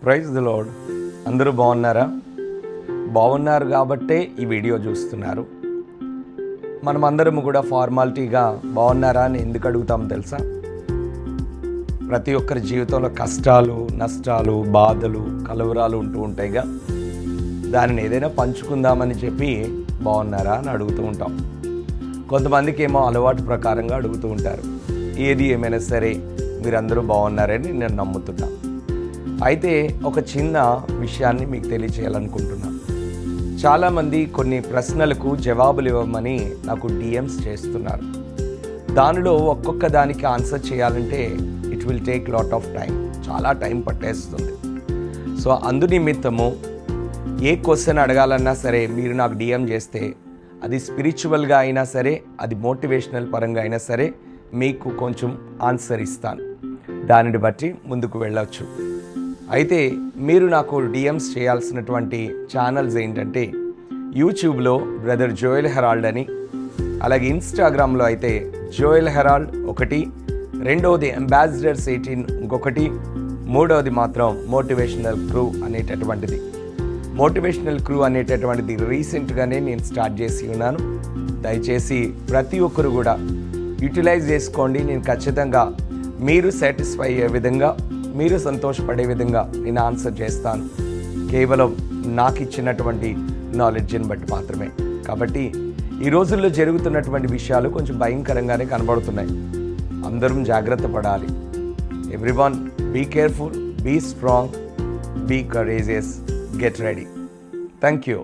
Praise the lord. అందరూ బాగున్నారా? బాగున్నారు కాబట్టే ఈ వీడియో చూస్తున్నారు. మనమందరము కూడా ఫార్మాలిటీగా బాగున్నారా అని ఎందుకు అడుగుతాం తెలుసా? ప్రతి ఒక్కరి జీవితంలో కష్టాలు, నష్టాలు, బాధలు, కలవరాలు ఉంటూ ఉంటాయిగా. దానిని ఏదైనా పంచుకుందామని చెప్పి బాగున్నారా అని అడుగుతూ ఉంటాం. కొంతమందికి ఏమో అలవాటు ప్రకారంగా అడుగుతూ ఉంటారు. ఏది ఏమైనా సరే మీరందరూ బాగున్నారని నేను నమ్ముతున్నా. అయితే ఒక చిన్న విషయాన్ని మీకు తెలియచేయాలనుకుంటున్నా. చాలామంది కొన్ని ప్రశ్నలకు జవాబులు ఇవ్వమని నాకు డిఎమ్స్ చేస్తున్నారు. దానిలో ఒక్కొక్క దానికి ఆన్సర్ చేయాలంటే it will take lot of time, చాలా టైం పట్టేస్తుంది. సో అందునిమిత్తము ఏ క్వశ్చన్ అడగాలన్నా సరే మీరు నాకు డిఎం చేస్తే, అది స్పిరిచువల్గా అయినా సరే, అది మోటివేషనల్ పరంగా అయినా సరే మీకు కొంచెం ఆన్సర్ ఇస్తాను. దానిని బట్టి ముందుకు వెళ్ళవచ్చు. అయితే మీరు నాకు డిఎమ్స్ చేయాల్సినటువంటి ఛానల్స్ ఏంటంటే, యూట్యూబ్లో బ్రదర్ జోయల్ హెరాల్డ్ అని, అలాగే ఇన్స్టాగ్రామ్లో అయితే జోయల్ హెరాల్డ్ ఒకటి, రెండవది అంబాసిడర్స్ 18 ఇంకొకటి, మూడవది మాత్రం మోటివేషనల్ క్రూ అనేటటువంటిది. మోటివేషనల్ క్రూ అనేటటువంటిది రీసెంట్గానే నేను స్టార్ట్ చేసి ఉన్నాను. దయచేసి ప్రతి ఒక్కరు కూడా యూటిలైజ్ చేసుకోండి. నేను ఖచ్చితంగా మీరు సాటిస్ఫై అయ్యే విధంగా, మీరు సంతోషపడే విధంగా నేను ఆన్సర్ చేస్తాను. కేవలం నాకు ఇచ్చినటువంటి నాలెడ్జ్ని బట్టి మాత్రమే. కాబట్టి ఈ రోజుల్లో జరుగుతున్నటువంటి విషయాలు కొంచెం భయంకరంగానే కనబడుతున్నాయి. అందరం జాగ్రత్త పడాలి. Everyone be careful, be strong, be courageous, get ready. Thank you.